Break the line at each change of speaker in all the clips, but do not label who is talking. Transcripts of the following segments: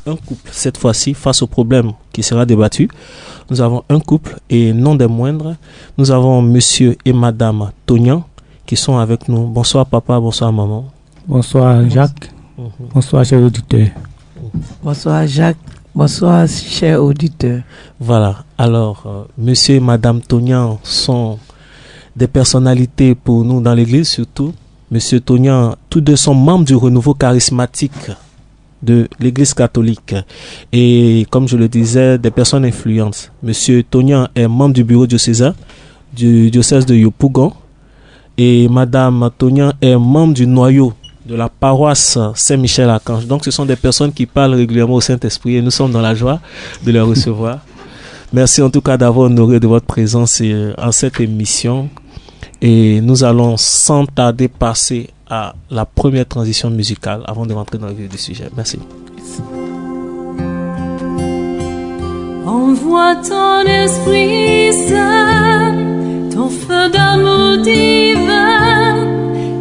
un couple, cette fois-ci, face au problème qui sera débattu. Nous avons un couple et non des moindres. Nous avons monsieur et madame Tognan qui sont avec nous. Bonsoir papa, bonsoir maman.
Bonsoir Jacques, bonsoir chers auditeurs.
Bonsoir Jacques, bonsoir chers auditeurs.
Voilà, alors monsieur et madame Tognan sont des personnalités pour nous dans l'église surtout. Monsieur Tognan, tous deux sont membres du renouveau charismatique de l'église catholique et comme je le disais, des personnes influentes. Monsieur Tognan est membre du bureau diocésain du diocèse de Yopougon et madame Tognan est membre du noyau de la paroisse Saint-Michel-Archange. Donc ce sont des personnes qui parlent régulièrement au Saint-Esprit et nous sommes dans la joie de les recevoir. Merci en tout cas d'avoir honoré de votre présence en cette émission. Et nous allons sans tarder passer à la première transition musicale avant de rentrer dans le vif du sujet. Merci.
Envoie ton Esprit Saint, ton feu d'amour divin,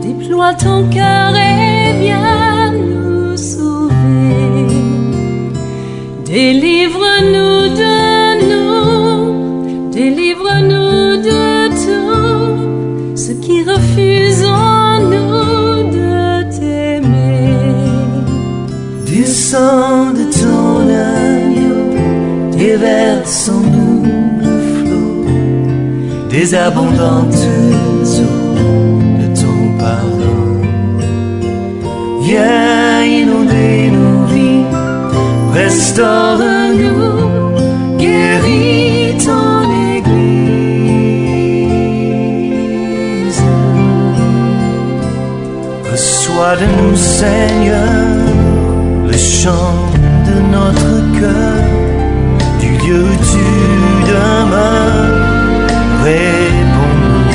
déploie ton cœur et viens nous sauver. Délivre-nous de nous, délivre-nous de tout ce qui refuse en nous de t'aimer.
Descends de ton agneau, déverse en nous le flot des abondantes eaux de ton pardon. Viens inonder nos vies, restaure-nous, guéris ton Reçois de nous, Seigneur, le chant de notre cœur, du lieu où tu demeures, réponds-nous.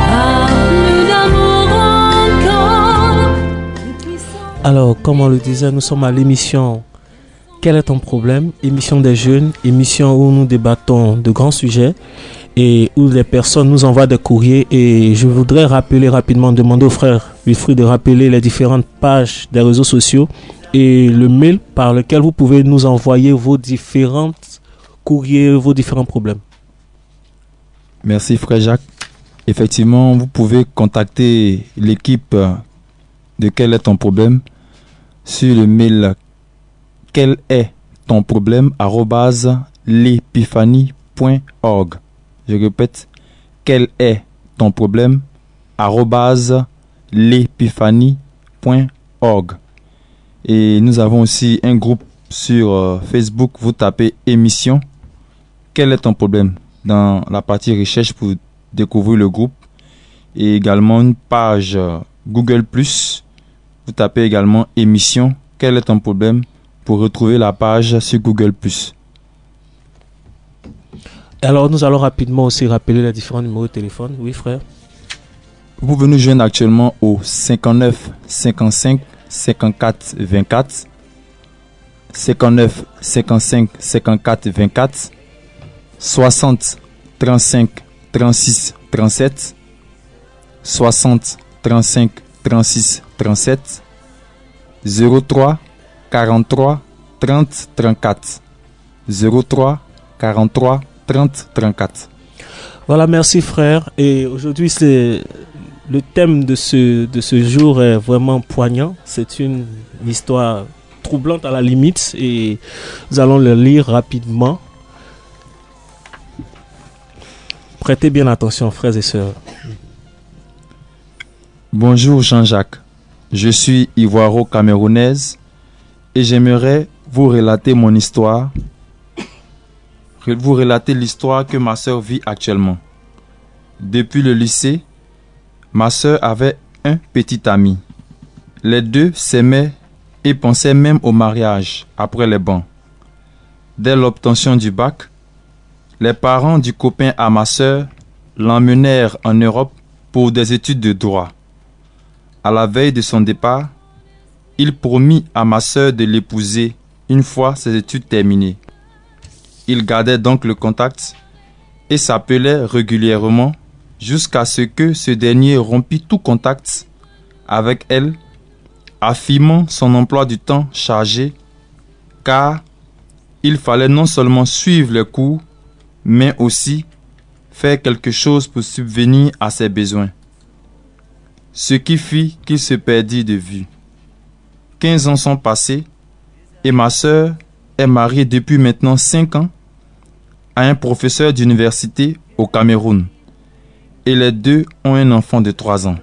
Parle-nous d'amour encore.
Alors, comme on le disait, nous sommes à l'émission Quel est ton problème? Émission des jeunes, émission où nous débattons de grands sujets et où les personnes nous envoient des courriers. Et je voudrais rappeler rapidement, demander aux frères Wilfried de rappeler les différentes pages des réseaux sociaux et le mail par lequel vous pouvez nous envoyer vos différents courriers, vos différents problèmes.
Merci frère Jacques. Effectivement, vous pouvez contacter l'équipe de Quel est ton problème sur le mail quel est ton problème @lepiphanie.org. Je répète, quel est ton problème @lepiphanie.org. Et nous avons aussi un groupe sur Facebook. Vous tapez émission Quel est ton problème dans la partie recherche pour découvrir le groupe. Et également une page Google+. Vous tapez également émission Quel est ton problème pour retrouver la page sur Google+.
Alors, nous allons rapidement aussi rappeler les différents numéros de téléphone. Oui, frère.
Vous pouvez nous joindre actuellement au 59 55 54 24, 59 55 54 24, 60 35 36 37, 60 35 36 37, 03 43 30 34, 03 43 30 34.
Voilà, merci frère. Et aujourd'hui, c'est le thème de ce jour est vraiment poignant. C'est une histoire troublante à la limite et nous allons le lire rapidement. Prêtez bien attention, frères et sœurs.
Bonjour Jean-Jacques, je suis ivoiro-camerounaise et j'aimerais vous relater mon histoire. Vous relater l'histoire que ma sœur vit actuellement. Depuis le lycée, ma sœur avait un petit ami. Les deux s'aimaient et pensaient même au mariage après les bancs. Dès l'obtention du bac, les parents du copain à ma sœur l'emmenèrent en Europe pour des études de droit. À la veille de son départ, il promit à ma sœur de l'épouser une fois ses études terminées. Ils gardaient donc le contact et s'appelaient régulièrement jusqu'à ce que ce dernier rompit tout contact avec elle, affirmant son emploi du temps chargé car il fallait non seulement suivre les cours, mais aussi faire quelque chose pour subvenir à ses besoins. Ce qui fit qu'il se perdit de vue. 15 ans sont passés et ma sœur est mariée depuis maintenant 5 ans à un professeur d'université au Cameroun. Et les deux ont un enfant de 3 ans.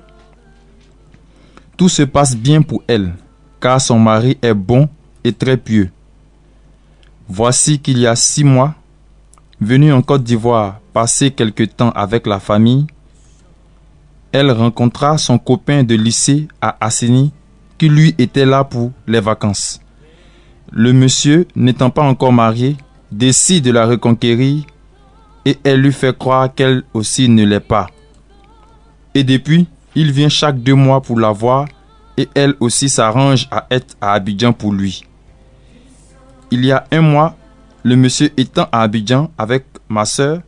Tout se passe bien pour elle, car son mari est bon et très pieux. Voici qu'il y a 6 mois, venue en Côte d'Ivoire passer quelque temps avec la famille, elle rencontra son copain de lycée à Asseni qui lui était là pour les vacances. Le monsieur, n'étant pas encore marié, décide de la reconquérir et elle lui fait croire qu'elle aussi ne l'est pas. Et depuis, il vient chaque 2 mois pour la voir et elle aussi s'arrange à être à Abidjan pour lui. Il y a 1 mois, le monsieur étant à Abidjan avec ma sœur,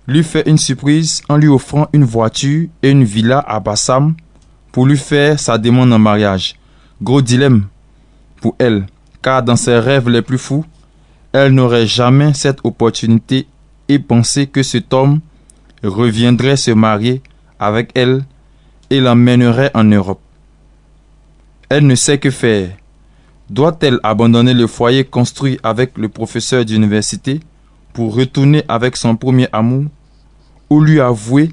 lui fait une surprise en lui offrant une voiture et une villa à Bassam pour lui faire sa demande en mariage. Gros dilemme pour elle, car dans ses rêves les plus fous, elle n'aurait jamais cette opportunité et pensait que cet homme reviendrait se marier avec elle et l'emmènerait en Europe. Elle ne sait que faire. Doit-elle abandonner le foyer construit avec le professeur d'université pour retourner avec son premier amour ou lui avouer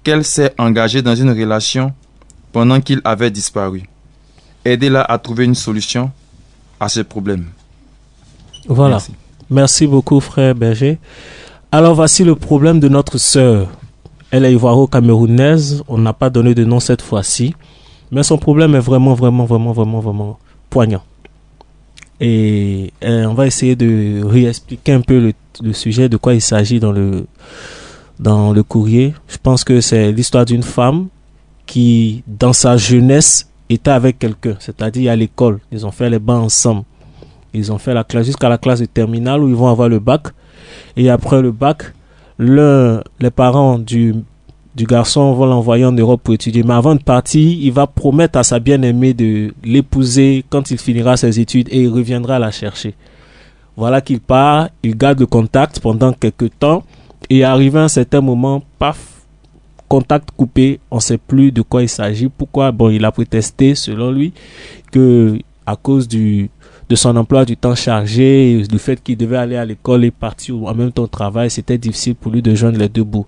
qu'elle s'est engagée dans une relation pendant qu'il avait disparu? Aidez-la à trouver une solution à ce problème.
Voilà. Merci beaucoup, frère Berger. Alors, voici le problème de notre sœur. Elle est ivoiro-camerounaise. On n'a pas donné de nom cette fois-ci. Mais son problème est vraiment poignant. Et on va essayer de réexpliquer un peu le sujet, de quoi il s'agit dans le courrier. Je pense que c'est l'histoire d'une femme qui, dans sa jeunesse, était avec quelqu'un, c'est-à-dire à l'école. Ils ont fait les bancs ensemble. Ils ont fait la classe jusqu'à la classe de terminale où ils vont avoir le bac. Et après le bac, les parents du garçon vont l'envoyer en Europe pour étudier. Mais avant de partir, il va promettre à sa bien-aimée de l'épouser quand il finira ses études et il reviendra la chercher. Voilà qu'il part, il garde le contact pendant quelques temps et arrivé à un certain moment, paf, contact coupé, on ne sait plus de quoi il s'agit. Pourquoi? Bon, il a prétesté, selon lui, que à cause de son emploi du temps chargé, du fait qu'il devait aller à l'école et partir en même temps au travail, c'était difficile pour lui de joindre les deux bouts.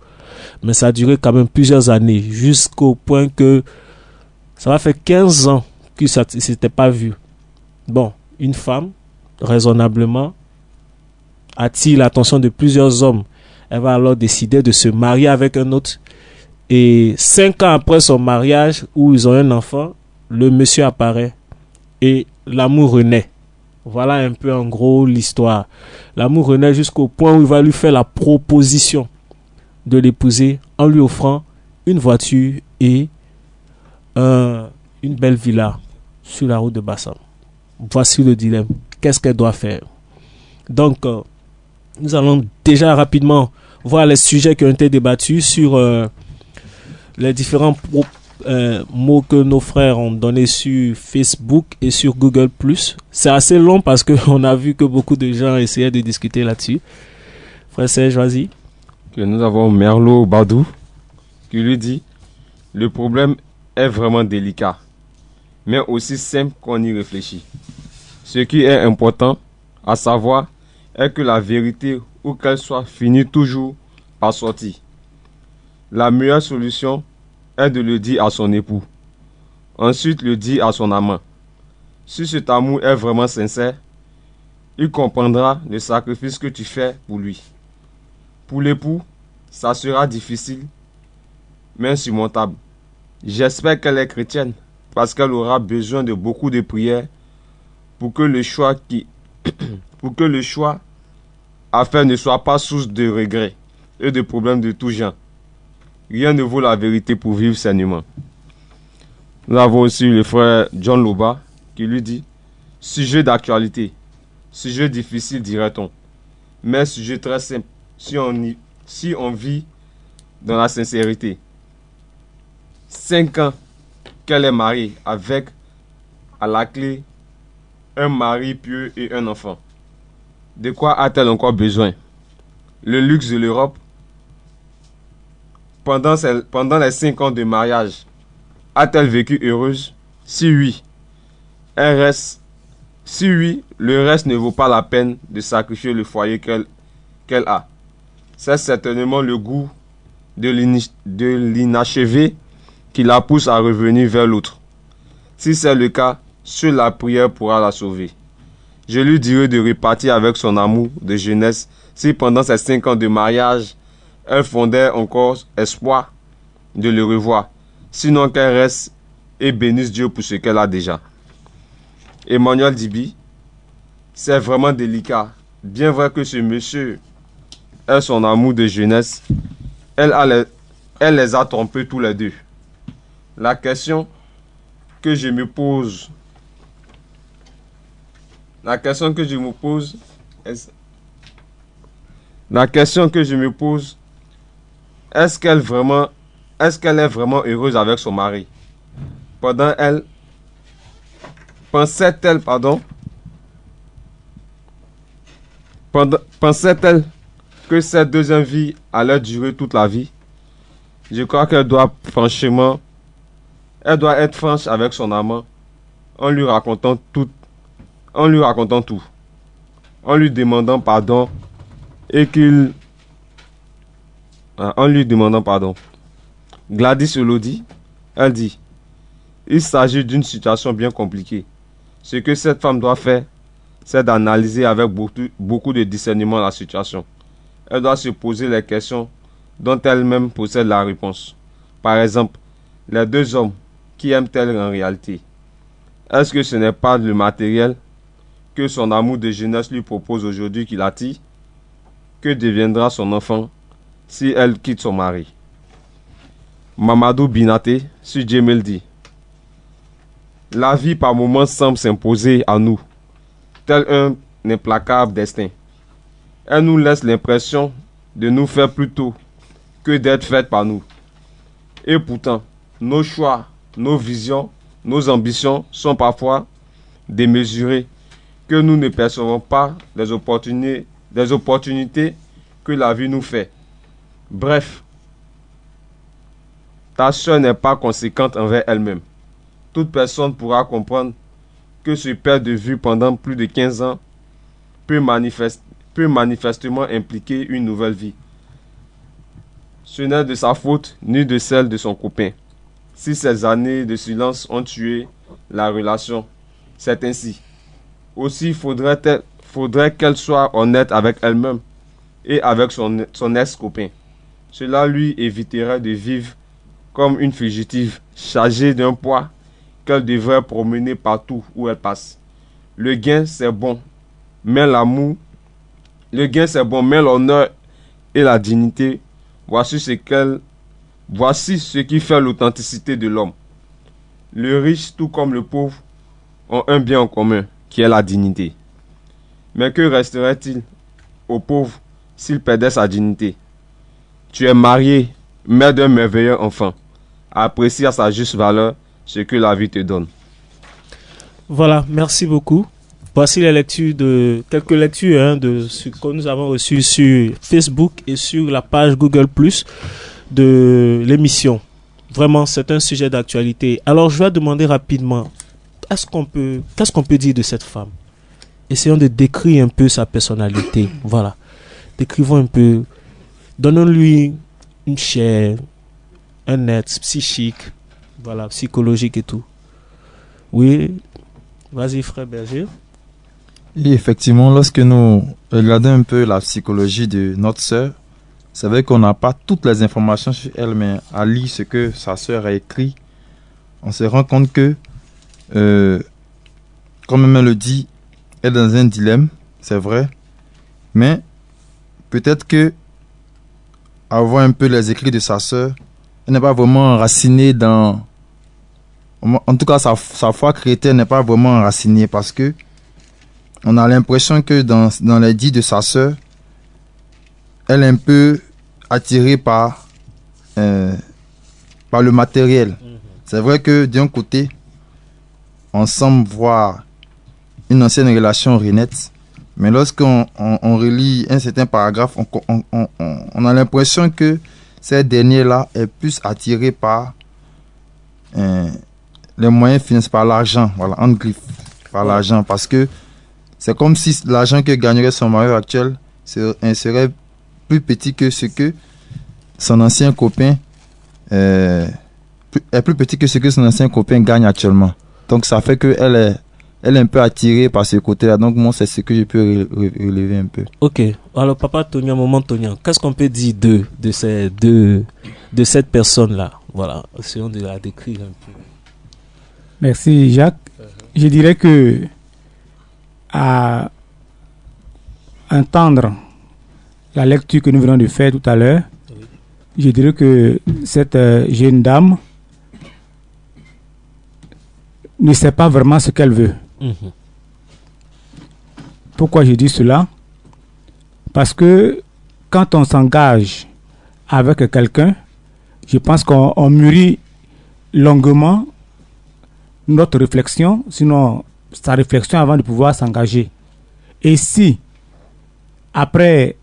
Mais ça a duré quand même plusieurs années, jusqu'au point que ça va faire 15 ans que ça ne s'était pas vu. Bon, une femme, raisonnablement, attire l'attention de plusieurs hommes. Elle va alors décider de se marier avec un autre. Et 5 ans après son mariage, où ils ont un enfant, le monsieur apparaît et l'amour renaît. Voilà un peu en gros l'histoire. L'amour renaît jusqu'au point où il va lui faire la proposition de l'épouser en lui offrant une voiture et une belle villa sur la route de Bassam. Voici le dilemme. Qu'est-ce qu'elle doit faire? Donc, nous allons déjà rapidement voir les sujets qui ont été débattus sur les différents mots que nos frères ont donnés sur Facebook et sur Google+. C'est assez long parce qu'on a vu que beaucoup de gens essayaient de discuter là-dessus. Frère Serge, vas-y.
Que nous avons Merlot Badou qui lui dit: le problème est vraiment délicat, mais aussi simple qu'on y réfléchit. Ce qui est important à savoir est que la vérité, où qu'elle soit, finit toujours par sortir. La meilleure solution est de le dire à son époux, ensuite le dire à son amant. Si cet amour est vraiment sincère, il comprendra le sacrifice que tu fais pour lui. Pour l'époux, ça sera difficile, mais insurmontable. J'espère qu'elle est chrétienne, parce qu'elle aura besoin de beaucoup de prières pour que le choix à faire ne soit pas source de regrets et de problèmes de tout genre. Rien ne vaut la vérité pour vivre sainement. Nous avons aussi le frère John Loba qui lui dit: sujet d'actualité, sujet difficile dirait-on, mais sujet très simple si on vit dans la sincérité. 5 ans qu'elle est mariée avec à la clé un mari pieux et un enfant. De quoi a-t-elle encore besoin? Le luxe de l'Europe? Pendant les 5 ans de mariage, a-t-elle vécu heureuse? Si oui, le reste ne vaut pas la peine de sacrifier le foyer qu'elle a. C'est certainement le goût de l'inachevé qui la pousse à revenir vers l'autre. Si c'est le cas, seule la prière pourra la sauver. Je lui dirai de repartir avec son amour de jeunesse si pendant ces 5 ans de mariage, elle fondait encore espoir de le revoir. Sinon qu'elle reste et bénisse Dieu pour ce qu'elle a déjà. Emmanuel Dibi, c'est vraiment délicat. Bien vrai que ce monsieur ait son amour de jeunesse, elle les a trompés tous les deux. La question que je me pose est-ce qu'elle est vraiment heureuse avec son mari? Pensait-elle que cette deuxième vie allait durer toute la vie? Je crois qu'elle doit être franche avec son amant en lui racontant tout, en lui demandant pardon Gladys Elodie, elle dit: il s'agit d'une situation bien compliquée. Ce que cette femme doit faire, c'est d'analyser avec beaucoup de discernement la situation. Elle doit se poser les questions dont elle-même possède la réponse. Par exemple, les deux hommes, qui aiment-elles en réalité? Est-ce que ce n'est pas le matériel que son amour de jeunesse lui propose aujourd'hui qui l'attire? Que deviendra son enfant si elle quitte son mari? Mamadou Binaté sur Gmail dit: la vie par moments semble s'imposer à nous, tel un implacable destin. Elle nous laisse l'impression de nous faire plutôt que d'être faite par nous. Et pourtant, nos choix, nos visions, nos ambitions sont parfois démesurées, que nous ne percevons pas des opportunités que la vie nous fait. Bref, ta soeur n'est pas conséquente envers elle-même. Toute personne pourra comprendre que se perdre de vue pendant plus de 15 ans peut manifestement impliquer une nouvelle vie. Ce n'est de sa faute ni de celle de son copain. Si ces années de silence ont tué la relation, c'est ainsi. Aussi faudrait qu'elle soit honnête avec elle-même et avec son ex-copain. Cela lui éviterait de vivre comme une fugitive chargée d'un poids qu'elle devrait promener partout où elle passe. Le gain c'est bon, mais l'honneur et la dignité, voici ce qui fait l'authenticité de l'homme. Le riche tout comme le pauvre ont un bien en commun, qui est la dignité. Mais que resterait-il au pauvre s'il perdait sa dignité? Tu es marié, mère d'un merveilleux enfant. Apprécie à sa juste valeur ce que la vie te donne.
Voilà, merci beaucoup. Voici les lectures quelques lectures de ce que nous avons reçu sur Facebook et sur la page Google+ de l'émission. Vraiment, c'est un sujet d'actualité. Alors, je vais demander rapidement, qu'est-ce qu'on peut dire de cette femme? Essayons de décrire un peu sa personnalité. Voilà. Décrivons un peu. Donnons-lui une chair, un être psychique, voilà, psychologique et tout. Oui, vas-y, frère Berger.
Et effectivement, lorsque nous regardons un peu la psychologie de notre sœur, c'est vrai qu'on n'a pas toutes les informations sur elle, mais à lire ce que sa sœur a écrit, on se rend compte que, comme elle le dit, elle est dans un dilemme, c'est vrai, mais peut-être que avoir un peu les écrits de sa sœur, elle n'est pas vraiment enracinée dans... En tout cas, sa foi chrétienne n'est pas vraiment enracinée parce que on a l'impression que dans les dits de sa sœur, elle est un peu attirée par le matériel. C'est vrai que d'un côté, on semble voir une ancienne relation Renette, Mais lorsqu'on relit un certain paragraphe, on a l'impression que cette dernière-là est plus attirée par les moyens financiers, par l'argent, voilà, en griffe, par l'argent, parce que c'est comme si l'argent que gagnerait son mari actuel serait plus petit que ce que son ancien copain est plus petit que ce que son ancien copain gagne actuellement. Donc ça fait qu'elle est un peu attirée par ce côté-là. Donc moi, c'est ce que je peux relever un peu.
Ok. Alors papa Tognan, maman Tognan, qu'est-ce qu'on peut dire de cette personne-là? Voilà, essayons de la décrire un peu.
Merci Jacques. Je dirais que à entendre la lecture que nous venons de faire tout à l'heure, je dirais que cette jeune dame ne sait pas vraiment ce qu'elle veut. Pourquoi je dis cela? Parce que quand on s'engage avec quelqu'un, je pense qu'on mûrit longuement notre réflexion, sinon sa réflexion avant de pouvoir s'engager. Et si, après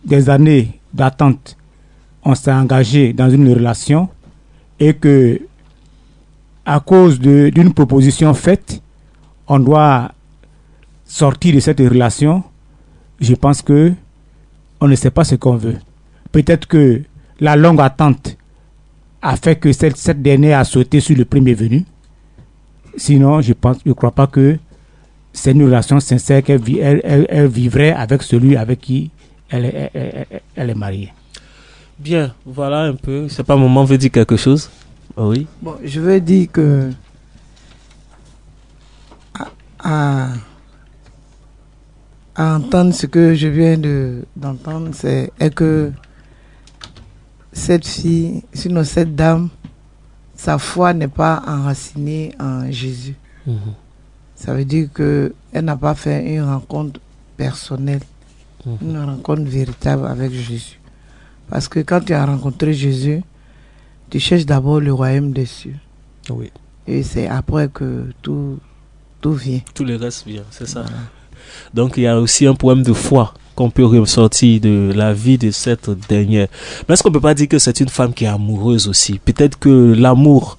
des années d'attente, on s'est engagé dans une relation et que, à cause d'une proposition faite, on doit sortir de cette relation, je pense que on ne sait pas ce qu'on veut. Peut-être que la longue attente a fait que cette dernière a sauté sur le premier venu. Sinon, je ne crois pas que c'est une relation sincère qu'elle vivrait avec celui avec qui elle est mariée.
Bien, voilà un peu. Je sais pas, maman veut dire quelque chose? Oui.
Bon, je veux dire que à entendre ce que je viens d'entendre, c'est que cette fille, sinon cette dame, sa foi n'est pas enracinée en Jésus. Ça veut dire qu'elle n'a pas fait une rencontre personnelle, une rencontre véritable avec Jésus. Parce que quand tu as rencontré Jésus, tu cherches d'abord le royaume des cieux.
Oui.
Et c'est après que tout vient.
Tout le reste vient, c'est ça. Voilà. Donc il y a aussi un problème de foi qu'on peut ressortir de la vie de cette dernière. Mais est-ce qu'on ne peut pas dire que c'est une femme qui est amoureuse aussi? Peut-être que l'amour,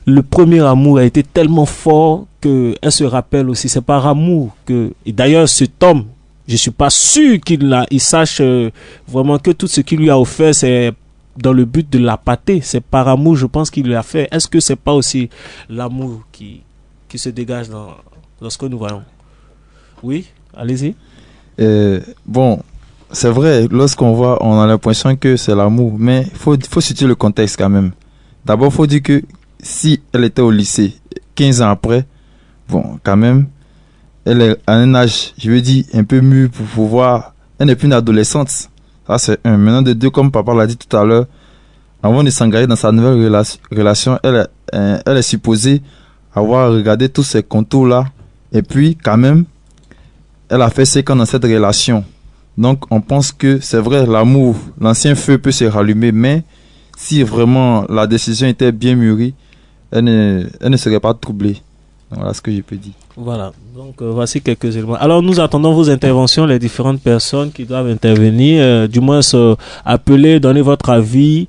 le premier amour a été tellement fort qu'elle se rappelle aussi. C'est par amour que... Et d'ailleurs, cet homme, je ne suis pas sûr qu'il sache vraiment que tout ce qu'il lui a offert, c'est dans le but de l'appâter. C'est par amour, je pense, qu'il lui a fait. Est-ce que ce n'est pas aussi l'amour qui se dégage dans ce que nous voyons? Oui, allez-y.
Bon, c'est vrai, lorsqu'on voit, on a l'impression que c'est l'amour, mais il faut situer le contexte quand même. D'abord, il faut dire que si elle était au lycée 15 ans après, bon, quand même, elle est à un âge, je veux dire, un peu mûr pour pouvoir... Elle n'est plus une adolescente. Ça, c'est un. Maintenant, de deux, comme papa l'a dit tout à l'heure, avant de s'engager dans sa nouvelle relation, elle est supposée avoir regardé tous ces contours-là. Et puis, quand même, elle a fait 5 ans dans cette relation. Donc, on pense que c'est vrai, l'amour, l'ancien feu peut se rallumer, mais si vraiment la décision était bien mûrie, elle ne serait pas troublée. Voilà ce que je peux dire.
Voilà, donc voici quelques éléments. Alors, nous attendons vos interventions, les différentes personnes qui doivent intervenir, du moins appeler, donner votre avis.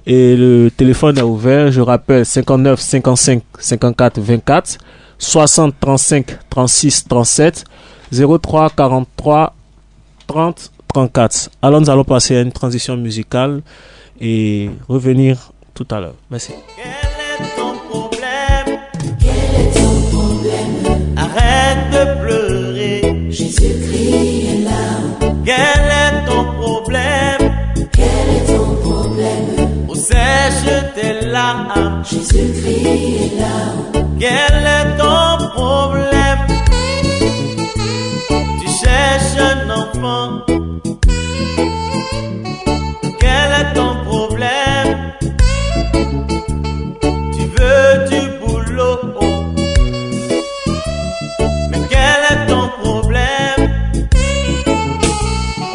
Et le téléphone est ouvert, je rappelle, 59 55 54 24, 60 35 36 37, 03 43 30 34. Alors nous allons passer à une transition musicale et revenir tout à l'heure. Merci.
Quel est ton problème? Quel est ton problème? Arrête de pleurer. Jésus-Christ est là. Quel est ton problème? Quel est ton problème? Où sèche tes larmes? Jésus-Christ est là. Quel est ton problème? Cherche un enfant. Quel est ton problème? Tu veux du boulot, mais quel est ton problème?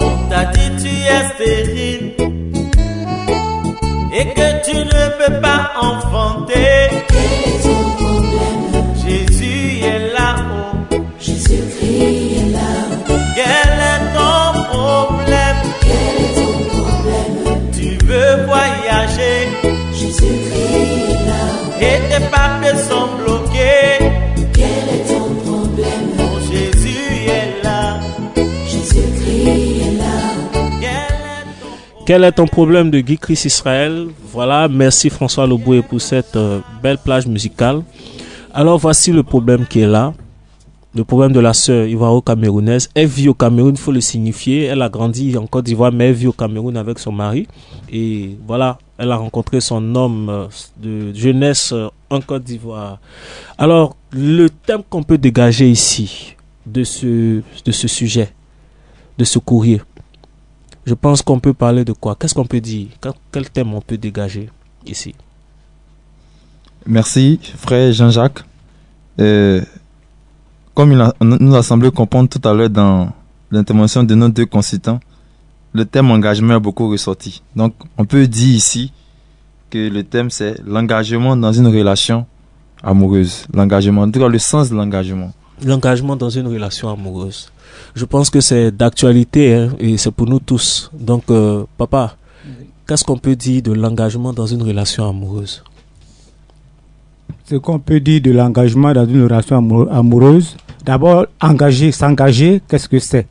On t'a dit tu es stérile et que tu ne peux pas enfanter. Quel est ton problème? Jésus est là-haut. Jésus-Christ est là-haut.
Quel est ton problème de Guy Chris Israël? Voilà, merci François Loboué pour cette belle plage musicale. Alors voici le problème qui est là. Le problème de la sœur ivoiro-camerounaise. Elle vit au Cameroun, il faut le signifier. Elle a grandi en Côte d'Ivoire, mais elle vit au Cameroun avec son mari. Et voilà, elle a rencontré son homme de jeunesse en Côte d'Ivoire. Alors, le thème qu'on peut dégager ici de ce sujet, de ce courrier, je pense qu'on peut parler de quoi? Qu'est-ce qu'on peut dire? Quel thème on peut dégager ici?
Merci, frère Jean-Jacques. Comme nous a semblé comprendre tout à l'heure dans l'intervention de nos deux consultants, le thème engagement est beaucoup ressorti. Donc, on peut dire ici que le thème, c'est l'engagement dans une relation amoureuse. L'engagement, en tout cas, le sens de l'engagement.
L'engagement dans une relation amoureuse. Je pense que c'est d'actualité, hein, et c'est pour nous tous. Donc, papa, qu'est-ce qu'on peut dire de l'engagement dans une relation amoureuse?
Ce qu'on peut dire de l'engagement dans une relation amoureuse, d'abord, s'engager, qu'est-ce que c'est?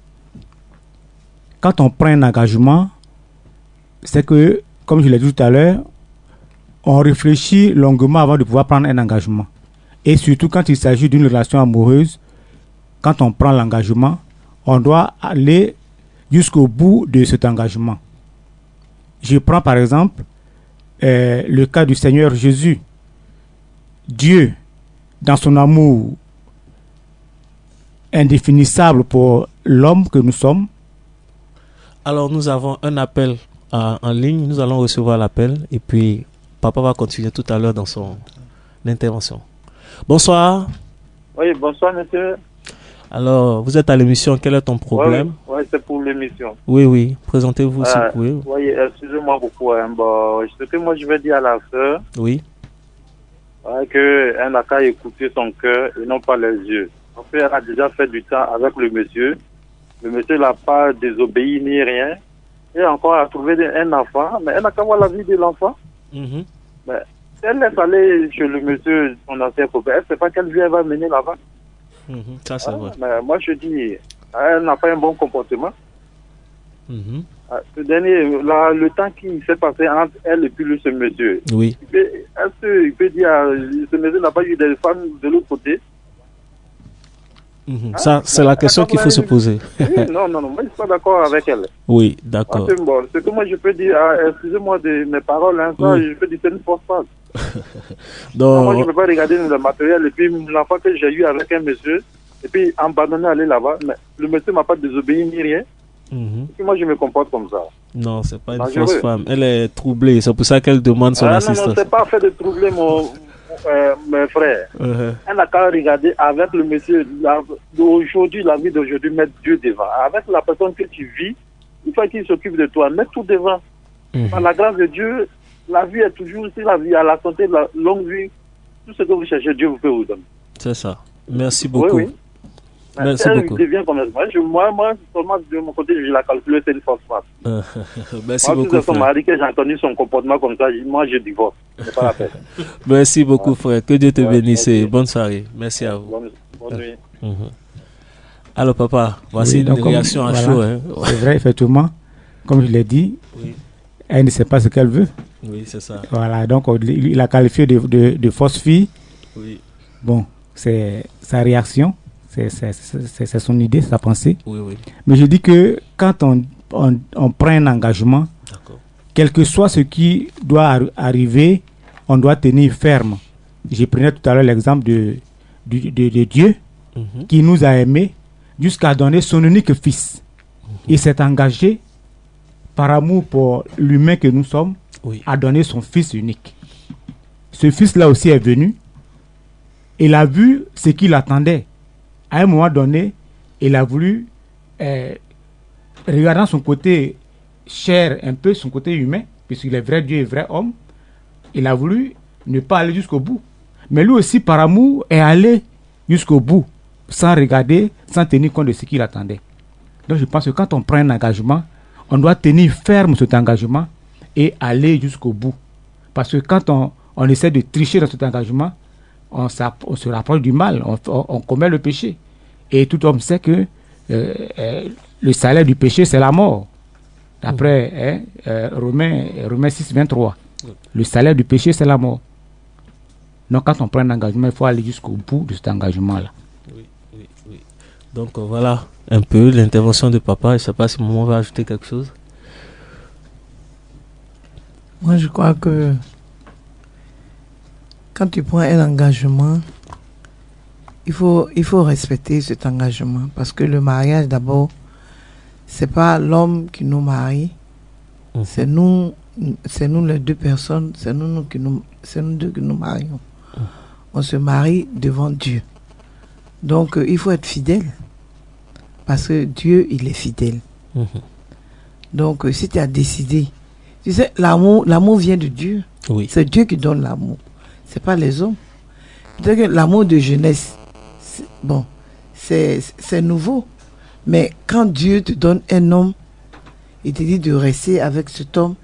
Quand on prend un engagement, c'est que, comme je l'ai dit tout à l'heure, on réfléchit longuement avant de pouvoir prendre un engagement. Et surtout quand il s'agit d'une relation amoureuse, quand on prend l'engagement, on doit aller jusqu'au bout de cet engagement. Je prends par exemple le cas du Seigneur Jésus. Dieu, dans son amour indéfinissable pour l'homme que nous sommes.
Alors nous avons un appel en ligne, nous allons recevoir l'appel et puis papa va continuer tout à l'heure dans son intervention. Bonsoir.
Oui, bonsoir monsieur.
Alors, vous êtes à l'émission, quel est ton problème?
Oui, c'est pour l'émission.
Oui, présentez-vous si vous pouvez.
Oui, excusez-moi beaucoup. Bon, ce que moi je vais dire à la sœur,
oui,
qu'elle n'a qu'à écouter son cœur et non pas les yeux. Parce qu'elle a déjà fait du temps avec le monsieur. Le monsieur n'a pas désobéi ni rien. Et encore a trouvé un enfant, mais elle n'a qu'à voir la vie de l'enfant.
Mm-hmm.
Mais elle laisse aller chez le monsieur, son ancien copain, elle ne sait pas quelle vie elle va mener là-bas.
Mm-hmm. Ça, c'est vrai.
Mais moi, je dis, elle n'a pas un bon comportement.
Mm-hmm.
Ce dernier, le temps qui s'est passé entre elle et puis ce monsieur,
oui.
Est-ce qu'il peut dire, ce monsieur n'a pas eu des femmes de l'autre côté?
Mm-hmm. Ça, c'est la question qu'il faut se poser.
Oui, non, moi je ne suis pas d'accord avec elle.
Oui, d'accord.
Bon, ce que moi je peux dire, excusez-moi de mes paroles, ça, oui. Je peux dire c'est une fausse phrase. Moi je ne peux pas regarder le matériel et puis l'enfant que j'ai eu avec un monsieur, et puis abandonner aller là-bas, mais le monsieur ne m'a pas désobéi ni rien.
Mm-hmm.
Et puis moi je me comporte comme ça.
Non, c'est pas une fausse femme. Elle est troublée, c'est pour ça qu'elle demande son assistance.
Non, c'est pas fait de troubler mes frères. Elle n'a qu'à regarder avec le monsieur d'aujourd'hui, la vie d'aujourd'hui, mettre Dieu devant. Avec la personne que tu vis, il faut qu'il s'occupe de toi, mettre tout devant. Par la grâce de Dieu, la vie est toujours, si la vie a la santé, la longue vie, tout ce que vous cherchez, Dieu vous peut vous donner.
C'est ça. Merci beaucoup.
Oui.
Merci beaucoup.
Devient comme moi, seulement de mon côté, je la calcule, c'est une fausse phrase.
Merci beaucoup.
Moi, son mari, que j'ai entendu son comportement comme ça, moi, je divorce. C'est pas la peine.
Merci beaucoup, frère. Que Dieu te bénisse. Bonne soirée. Merci à vous.
Bonne nuit.
Alors, papa, voici une réaction à chaud. Hein.
C'est vrai, effectivement. Comme je l'ai dit, elle ne sait pas ce qu'elle veut.
Oui, c'est ça.
Voilà, donc il a qualifié de fausse fille.
Oui.
Bon, c'est sa réaction. C'est son idée, sa pensée.
Oui.
Mais je dis que quand on prend un engagement, quel que soit ce qui doit arriver, on doit tenir ferme. Je prenais tout à l'heure l'exemple de Dieu qui nous a aimés jusqu'à donner son unique fils. Il s'est engagé par amour pour l'humain que nous sommes à donner son fils unique. Ce fils-là aussi est venu. Il a vu ce qu'il attendait. À un moment donné, il a voulu, regardant son côté chair, un peu son côté humain, puisqu'il est vrai Dieu et vrai homme, il a voulu ne pas aller jusqu'au bout. Mais lui aussi, par amour, est allé jusqu'au bout, sans regarder, sans tenir compte de ce qu'il attendait. Donc je pense que quand on prend un engagement, on doit tenir ferme cet engagement et aller jusqu'au bout. Parce que quand on essaie de tricher dans cet engagement, on se rapproche du mal, on commet le péché. Et tout homme sait que le salaire du péché, c'est la mort. D'après Romains 6, 23. Le salaire du péché, c'est la mort. Donc, quand on prend un engagement, il faut aller jusqu'au bout de cet engagement-là.
Oui. Donc, voilà un peu l'intervention de papa. Je ne sais pas si maman va ajouter quelque chose.
Moi, je crois que quand tu prends un engagement, il faut respecter cet engagement. Parce que le mariage, d'abord, c'est pas l'homme qui nous marie. C'est nous les deux personnes, c'est nous deux qui nous marions. On se marie devant Dieu. Donc, il faut être fidèle. Parce que Dieu, il est fidèle. Donc, si tu as décidé, tu sais, l'amour vient de Dieu.
Oui.
C'est Dieu qui donne l'amour. C'est pas les hommes. C'est-à-dire que l'amour de jeunesse, c'est nouveau. Mais quand Dieu te donne un homme, il te dit de rester avec cet homme,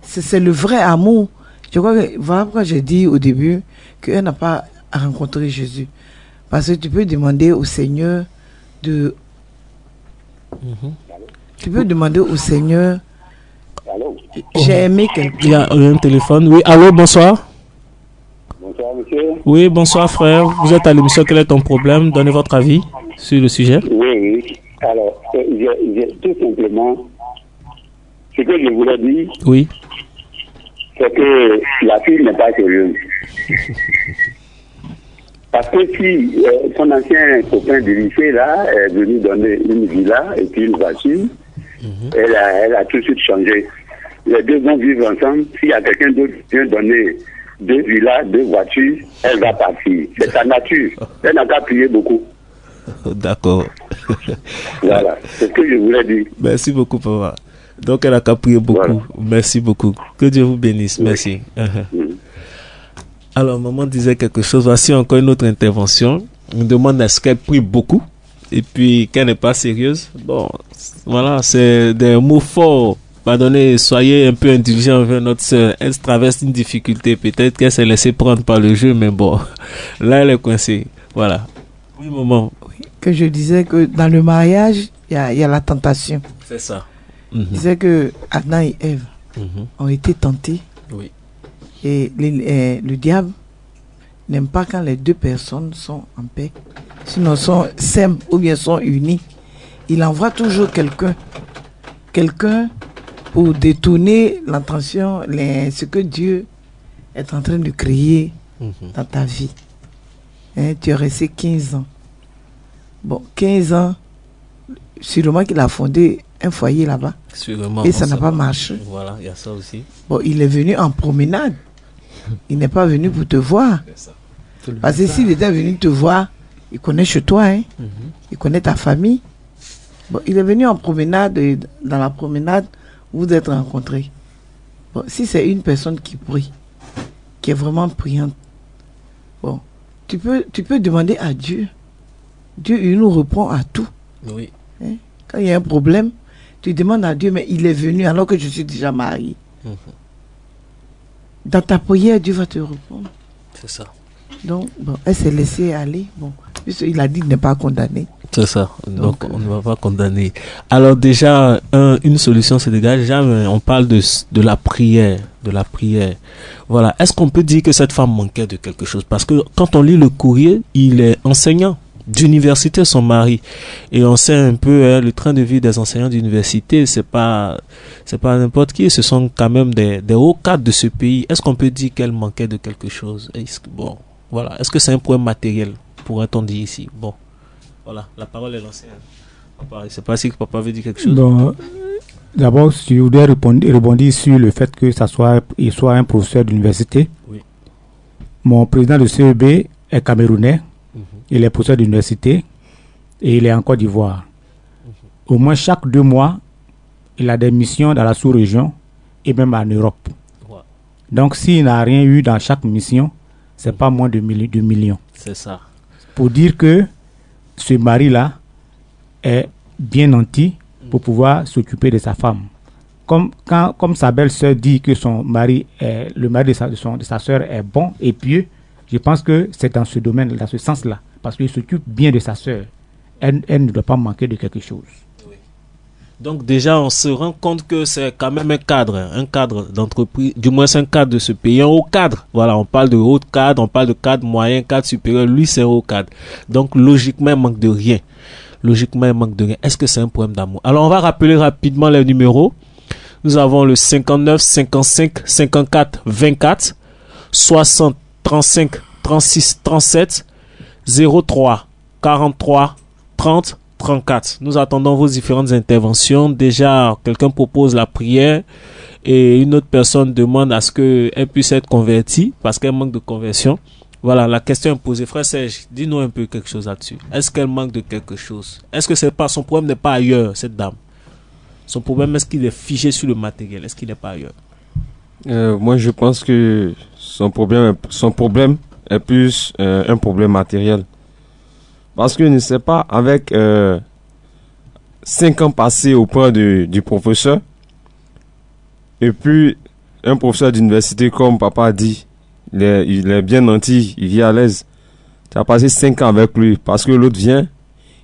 c'est le vrai amour. Je crois que voilà pourquoi j'ai dit au début qu'elle n'a pas rencontré Jésus. Parce que tu peux demander au Seigneur de... Tu peux demander au Seigneur... J'ai aimé quelqu'un.
Il y a un téléphone. Oui, allô, bonsoir.
Bonsoir, monsieur.
Oui, bonsoir, frère. Vous êtes à l'émission. Quel est ton problème? Donnez votre avis sur le sujet.
Oui. Alors, tout simplement, ce que je voulais dire,
oui,
c'est que la fille n'est pas sérieuse. Parce que si son ancien copain du lycée là est venu donner une villa et puis une voiture, elle a tout de suite changé. Les deux vont vivre ensemble. S'il y a quelqu'un d'autre qui vient donner 2 villas, 2 voitures, elle va partir. C'est sa nature. Elle n'a qu'à prier beaucoup.
D'accord.
Voilà, c'est ce que je voulais dire.
Merci beaucoup, papa. Donc, elle a qu'à prier beaucoup. Voilà. Merci beaucoup. Que Dieu vous bénisse. Oui. Merci. Alors, maman disait quelque chose. Voici encore une autre intervention. On me demande est-ce qu'elle prie beaucoup et puis qu'elle n'est pas sérieuse. Bon, voilà, c'est des mots forts. Pardonnez, soyez un peu indulgents envers notre sœur. Elle traverse une difficulté. Peut-être qu'elle s'est laissée prendre par le jeu, mais bon, là, elle est coincée. Voilà. Oui, maman.
Oui, que je disais que dans le mariage, il y a la tentation.
C'est ça.
Je disais que Adam et Ève ont été tentés.
Oui.
Et le diable n'aime pas quand les deux personnes sont en paix. Sinon, s'aiment ou bien sont unis. Il envoie toujours quelqu'un pour détourner l'attention, ce que Dieu est en train de créer dans ta vie. Tu es resté 15 ans. Bon, 15 ans, sûrement qu'il a fondé un foyer là-bas.
Sûrement.
Et ça n'a pas marché.
Voilà, il y a ça aussi.
Bon, il est venu en promenade. Il n'est pas venu pour te voir. Parce que s'il était venu te voir, il connaît chez toi, hein. Il connaît ta famille. Bon, il est venu en promenade et dans la promenade, vous êtes rencontrés. Bon, si c'est une personne qui prie, qui est vraiment priante, bon, tu peux demander à Dieu. Dieu, il nous répond à tout.
Oui.
Hein? Quand il y a un problème, tu demandes à Dieu, mais il est venu alors que je suis déjà marié. Dans ta prière, Dieu va te répondre.
C'est ça.
Donc, bon, elle s'est laissée aller. Bon, il a dit de ne pas condamner.
C'est ça. Donc on ne va pas condamner. Alors déjà, une solution se dégage. Déjà, on parle de la prière. De la prière. Voilà. Est-ce qu'on peut dire que cette femme manquait de quelque chose? Parce que quand on lit le courrier, il est enseignant d'université, son mari. Et on sait un peu, le train de vie des enseignants d'université, c'est pas n'importe qui. Ce sont quand même des hauts cadres de ce pays. Est-ce qu'on peut dire qu'elle manquait de quelque chose? Bon, voilà. Est-ce que c'est un problème matériel, pourrait-on dire ici? Bon. Voilà, la parole est lancée. Papa, je ne sais pas si papa veut dire quelque chose.
Bon, d'abord, je voudrais rebondir sur le fait que il soit un professeur d'université.
Oui.
Mon président de CEB est camerounais. Il est professeur d'université et il est en Côte d'Ivoire. Au moins chaque 2 mois, il a des missions dans la sous-région et même en Europe.
Ouais.
Donc, s'il n'a rien eu dans chaque mission, c'est pas moins de millions.
C'est ça.
Pour dire que ce mari-là est bien nanti pour pouvoir s'occuper de sa femme. Comme sa belle-sœur dit que son mari, le mari de sa sœur est bon et pieux, je pense que c'est dans ce domaine, dans ce sens-là, parce qu'il s'occupe bien de sa sœur. Elle ne doit pas manquer de quelque chose.
Oui. Donc déjà, on se rend compte que c'est quand même un cadre d'entreprise, du moins c'est un cadre de ce pays, un haut cadre. Voilà, on parle de haut cadre, on parle de cadre moyen, cadre supérieur. Lui, c'est un haut cadre. Donc logiquement, il manque de rien. Est-ce que c'est un problème d'amour? Alors, on va rappeler rapidement les numéros. Nous avons le 59 55 54 24 60 35 36 37 03 43 30 34. Nous attendons vos différentes interventions. Déjà, quelqu'un propose la prière et une autre personne demande à ce qu'elle puisse être convertie parce qu'elle manque de conversion. Voilà, la question est posée. Frère Serge, dis-nous un peu quelque chose là-dessus. Est-ce qu'elle manque de quelque chose? Est-ce que son problème n'est pas ailleurs, cette dame? Son problème, est-ce qu'il est figé sur le matériel? Est-ce qu'il n'est pas ailleurs?
Moi, je pense que son problème est plus un problème matériel. Parce que je ne sais pas, avec 5 ans passés auprès du professeur, et puis un professeur d'université, comme papa a dit, il est bien nanti, il vit à l'aise. Tu as passé 5 ans avec lui, parce que l'autre vient,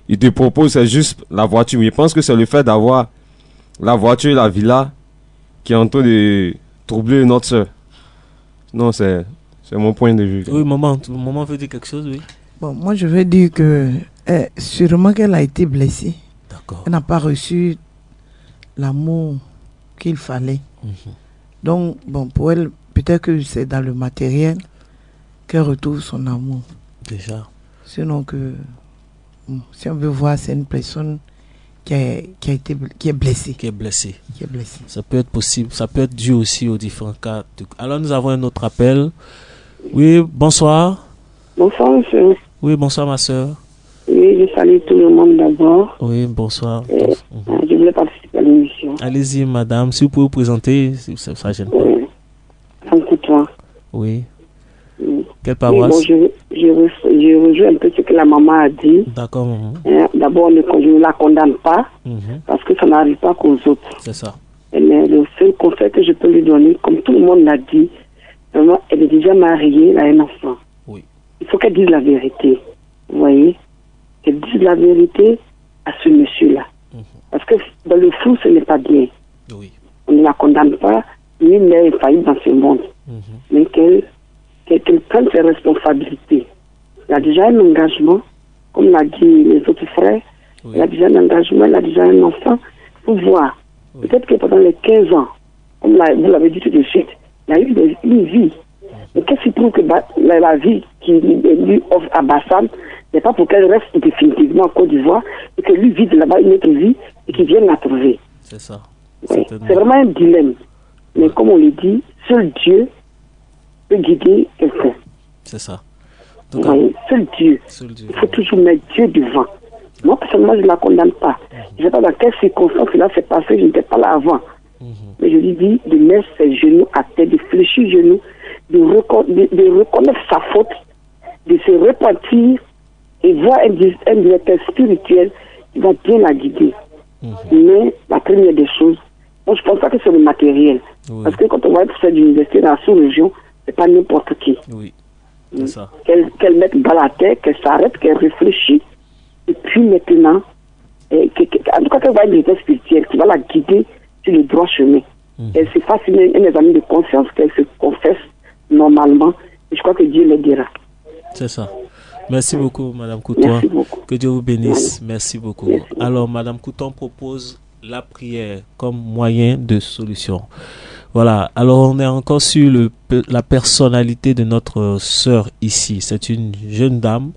il te propose, c'est juste la voiture. Mais je pense que c'est le fait d'avoir la voiture et la villa qui est en train de troubler notre soeur. Non, c'est mon point de vue.
Oui, maman veut dire quelque chose, oui.
Bon, moi je veux dire que sûrement qu'elle a été blessée.
D'accord.
Elle n'a pas reçu l'amour qu'il fallait. Donc, bon, pour elle, peut-être que c'est dans le matériel qu'elle retrouve son amour.
Déjà.
Sinon que, si on veut voir, c'est une personne qui est blessée.
Qui est blessée.
Ça
peut être possible. Ça peut être dû aussi aux différents cas. Alors, nous avons un autre appel. Oui, bonsoir.
Bonsoir, monsieur.
Oui, bonsoir, ma soeur.
Oui, je salue tout le monde d'abord.
Oui, bonsoir.
Je voulais participer à l'émission.
Allez-y, madame. Si vous pouvez vous présenter, ça gêne pas.
Madame Coutoin.
Oui. Quelle paroisse?
Oui, bon, je rejoins un peu ce que la maman a dit.
D'accord, maman.
D'abord, je ne la condamne pas, parce que ça n'arrive pas qu'aux autres.
C'est ça.
Mais le seul conseil que je peux lui donner, comme tout le monde l'a dit, vraiment, elle est déjà mariée, elle a un enfant.
Oui.
Il faut qu'elle dise la vérité. Vous voyez? Qu'elle dise la vérité à ce monsieur-là. Parce que dans le fou, ce n'est pas bien.
Oui.
On ne la condamne pas, ni mais elle faillit dans ce monde. Mais qu'elle prenne ses responsabilités. Elle a déjà un engagement, comme l'a dit les autres frères. Oui. Elle a déjà un engagement, elle a déjà un enfant. Pour voir. Oui. Peut-être que pendant les 15 ans, comme vous l'avez dit tout de suite, il y a eu une vie. Mais qu'est-ce qui prouve que la vie qui lui offre à Bassam n'est pas pour qu'elle reste définitivement en Côte d'Ivoire et que lui vive là-bas une autre vie et qu'il vienne la trouver.
C'est ça.
Oui. C'est vraiment un dilemme. Mais comme on le dit, seul Dieu peut guider quelqu'un.
C'est ça.
Oui, seul Dieu. Il faut toujours mettre Dieu devant. Moi, personnellement, je ne la condamne pas. Je ne sais pas dans quelles circonstances cela s'est passé, je n'étais pas là avant. Mais je lui dis de mettre ses genoux à terre, de fléchir les genoux, de reconnaître sa faute, de se repentir et voir un directeur spirituel qui va bien la guider. Mais la première des choses, moi je pense pas que c'est le matériel. Oui. Parce que quand on va être faire d'université dans la sous-région, c'est pas n'importe qui.
Oui, c'est ça.
Qu'elle mette dans la tête, qu'elle s'arrête, qu'elle réfléchisse. Et puis maintenant, en tout cas qu'elle va être un directeur spirituel qui va la guider sur le droit chemin. Elle se fasse un examen de conscience, qu'elle se confesse normalement. Et je crois que Dieu l'aidera.
C'est ça. Merci beaucoup, Madame Couton. Que Dieu vous bénisse. Merci beaucoup. Alors, Madame Couton propose la prière comme moyen de solution. Voilà. Alors, on est encore sur la personnalité de notre sœur ici. C'est une jeune dame.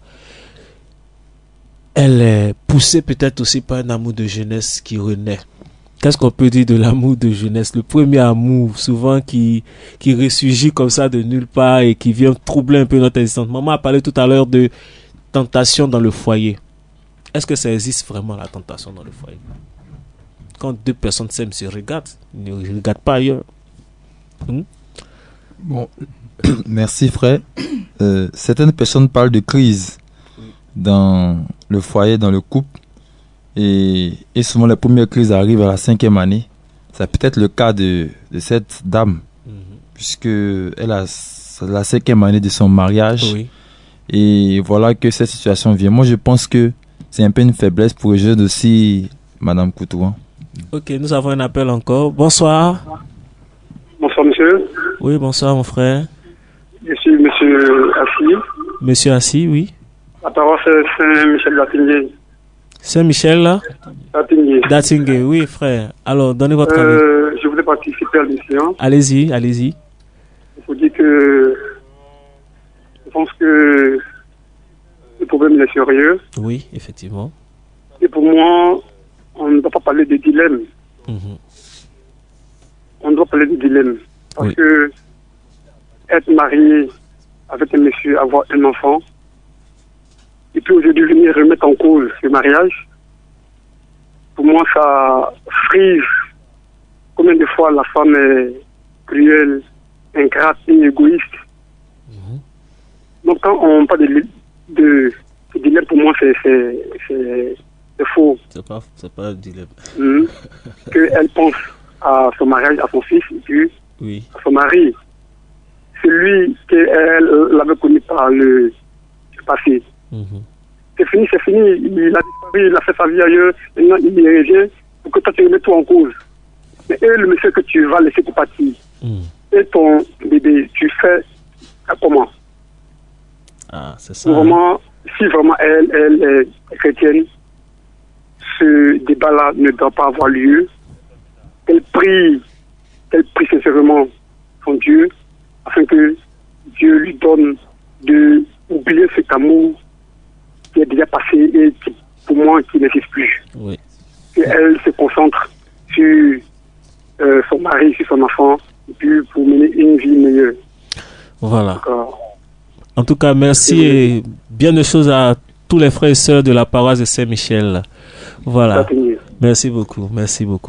Elle est poussée peut-être aussi par un amour de jeunesse qui renaît. Qu'est-ce qu'on peut dire de l'amour de jeunesse? Le premier amour, souvent qui ressurgit comme ça de nulle part et qui vient troubler un peu notre existence. Maman a parlé tout à l'heure de tentation dans le foyer. Est-ce que ça existe vraiment, la tentation dans le foyer? Quand deux personnes s'aiment, se regardent, ils ne regardent pas ailleurs.
Bon, merci frère. Certaines personnes parlent de crise dans le foyer, dans le couple. Et souvent les premières crises arrivent à la 5e année. C'est peut-être le cas de cette dame, puisque elle a la 5e année de son mariage.
Oui.
Et voilà que cette situation vient. Moi je pense que c'est un peu une faiblesse pour les jeunes aussi, Madame Coutoua.
Ok, nous avons un appel encore. Bonsoir.
Bonsoir, monsieur.
Oui, bonsoir, mon frère.
Je suis monsieur Assi.
Monsieur Assi, oui.
La paroisse Saint-Michel d'Atingué.
Saint-Michel, là
D'Atingué.
D'Atingué, oui, frère. Alors, donnez votre avis.
Je voulais participer à l'émission.
Allez-y, allez-y.
Il faut dire que je pense que le problème est sérieux.
Oui, effectivement.
Et pour moi, on ne doit pas parler de dilemme. On doit parler de dilemme. Parce que être marié avec un monsieur, avoir un enfant, et puis aujourd'hui venir remettre en cause ce mariage, pour moi, ça frise combien de fois la femme est cruelle, ingrate et égoïste. Donc quand on parle de dilemme, pour moi, c'est faux.
C'est pas un dilemme.
Qu'elle pense à son mariage, à son fils, et puis à son mari. C'est lui qu'elle l'avait connu par le passé. C'est fini, c'est fini. Il a disparu, il a fait sa vie ailleurs. Maintenant, il y revient pour que toi, tu remets tout en cause. Mais le monsieur que tu vas laisser pour partir, et ton bébé, tu fais comment?
Ah, c'est ça.
Vraiment, si vraiment elle est chrétienne, ce débat-là ne doit pas avoir lieu. Elle prie sincèrement son Dieu, afin que Dieu lui donne de oublier cet amour qui est déjà passé et qui, pour moi, qui n'existe plus.
Oui.
Et elle se concentre sur son mari, sur son enfant, et puis pour mener une vie meilleure.
Voilà. En tout cas, merci et bien de choses à tous les frères et sœurs de la paroisse de Saint-Michel. Voilà. Merci beaucoup.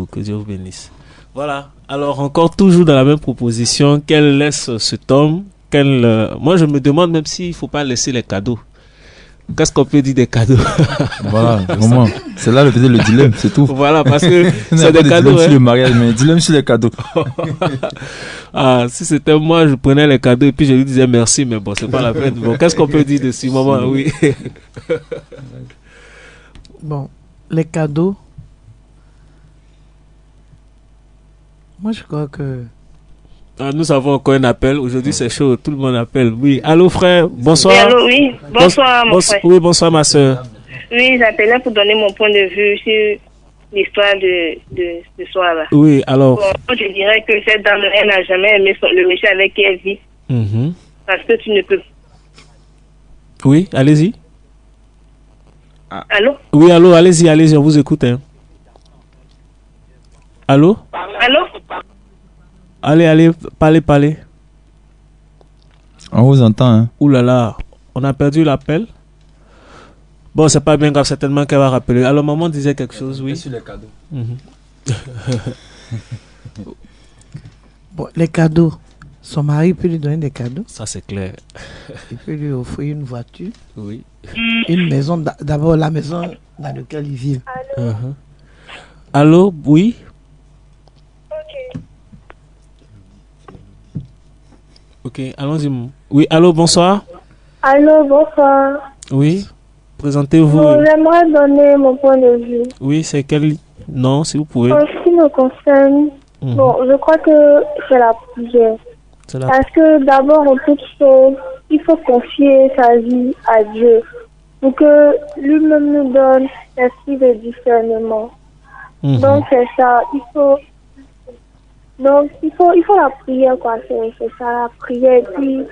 Que Dieu vous bénisse. Voilà. Alors, encore toujours dans la même proposition, qu'elle laisse cet homme. Moi, je me demande même s'il ne faut pas laisser les cadeaux. Qu'est-ce qu'on peut dire des cadeaux?
Voilà, vraiment. C'est là le dilemme, c'est tout.
Voilà, parce que c'est des cadeaux.
Dilemme sur le mariage, mais dilemme sur les cadeaux.
Ah, si c'était moi, je prenais les cadeaux et puis je lui disais merci, mais bon, c'est pas la peine. Bon, qu'est-ce qu'on peut dire dessus, maman? Oui.
Bon, les cadeaux. Moi, je crois que...
Ah, nous avons encore un appel. Aujourd'hui, c'est chaud. Tout le monde appelle. Oui. Allô, frère. Bonsoir.
Oui, allô, oui. Bonsoir, mon frère.
Oui, bonsoir, ma soeur.
Oui, j'appelais pour donner mon point de vue sur l'histoire de ce soir-là.
Oui, alors...
Bon, je dirais que cette dame, elle n'a jamais aimé le monsieur avec qui elle vit. Parce que tu ne peux...
Oui, allez-y.
Allô?
Oui, allô, allez-y, on vous écoute. Hein. Allô?
Allô?
Allez, parlez.
On vous entend, hein?
Ouh là là, on a perdu l'appel. Bon, c'est pas bien grave, certainement qu'elle va rappeler. Alors, maman disait quelque chose, oui?
Sur les cadeaux.
Bon, les cadeaux. Son mari peut lui donner des cadeaux.
Ça, c'est clair.
Il peut lui offrir une voiture.
Oui.
Une maison, d'abord la maison dans laquelle il vit.
Allô, oui? Ok, allons-y. Oui, allô, bonsoir.
Allô, bonsoir.
Oui, présentez-vous.
J'aimerais donner mon point de vue.
Oui, c'est quel nom, si vous pouvez?
En ce qui me concerne, bon, je crois que c'est la prière. Parce que d'abord, en toute chose, il faut confier sa vie à Dieu pour que lui-même nous donne l'esprit de discernement. Donc, c'est ça. Il faut la prière, quoi. C'est ça, la prière. Et puis,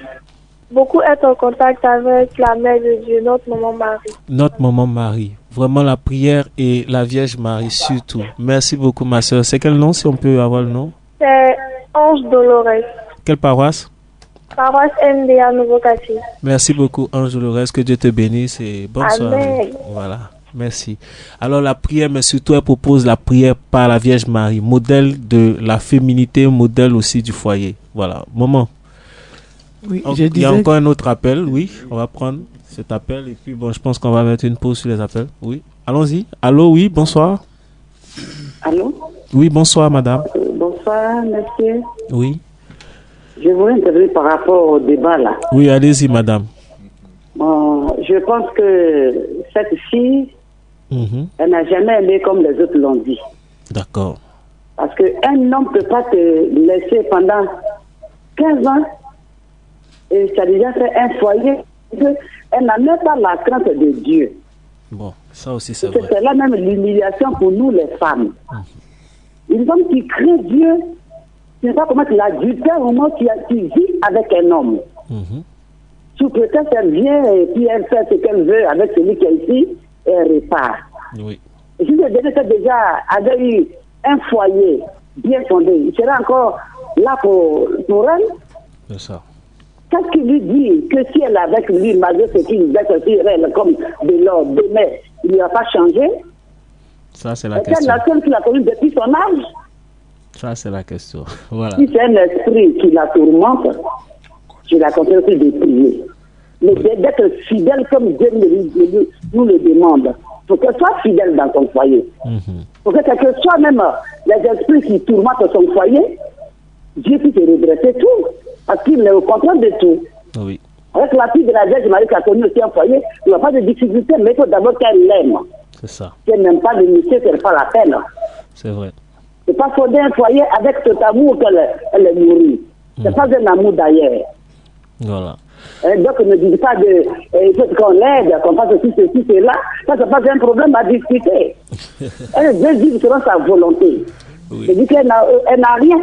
beaucoup être en contact avec la Mère de Dieu, notre Maman Marie.
Notre Maman Marie. Vraiment la prière et la Vierge Marie, surtout. Merci beaucoup, ma soeur. C'est quel nom, si on peut avoir le nom?
C'est Ange Dolores.
Quelle paroisse?
Paroisse MDA Nouveau-Quartier.
Merci beaucoup, Ange Dolores. Que Dieu te bénisse et bonne soirée. Voilà. Merci. Alors la prière, mais surtout elle propose la prière par la Vierge Marie, modèle de la féminité, modèle aussi du foyer. Voilà. Maman.
Oui,
il y a encore un autre appel. Oui, on va prendre cet appel et puis bon, je pense qu'on va mettre une pause sur les appels. Oui. Allons-y. Allô, oui, bonsoir.
Allô?
Oui, bonsoir, madame.
Bonsoir, monsieur.
Oui.
Je voulais intervenir par rapport au débat là.
Oui, allez-y, madame.
Bon, je pense que cette fille, elle n'a jamais aimé comme les autres l'ont dit.
D'accord.
Parce qu'un homme ne peut pas te laisser pendant 15 ans et ça a déjà fait un foyer. Elle n'a même pas la crainte de Dieu.
Bon, ça aussi c'est vrai.
C'est là même l'humiliation pour nous les femmes. Une femme qui craint Dieu, tu ne sais pas comment tu l'adultère au moment où tu vis avec un homme. Sous prétexte qu'elle vient et puis elle fait ce qu'elle veut avec celui qui est ici et elle repart.
Oui.
Et si le déjà avait eu un foyer bien fondé, il serait encore là pour elle.
C'est ça.
Qu'est-ce qu'il lui dit que si elle est avec lui, malgré ce qu'il disait que si elle comme de l'or, mais il ne va pas changer?
Ça, c'est la question.
C'est la seule qui l'a connue depuis son âge.
Ça, c'est la question. Voilà.
Si c'est un esprit qui la tourmente, je la conseille aussi de prier. Mais d'être fidèle comme Dieu nous le demande. Pour qu'elle soit fidèle dans son foyer. Pour que quel que soit même les esprits qui tourmentent son foyer, Dieu puisse redresser tout. Parce qu'il est au contrôle de tout.
Oui.
Avec la fille de la Vierge Marie qui a connu aussi un foyer, il n'y a pas de difficulté, mais il faut d'abord qu'elle l'aime.
C'est ça.
Si elle n'aime pas le monsieur, ce n'est pas la peine.
C'est vrai.
C'est pas fonder un foyer avec cet amour qu'elle est nourrie. C'est pas un amour d'ailleurs.
Voilà.
Donc ne dis pas il faut qu'on l'aide, qu'on fasse ceci, cela. Ça, c'est pas un problème à discuter. Elle veut vivre selon sa volonté.
Oui.
Je dis qu'elle n'a rien.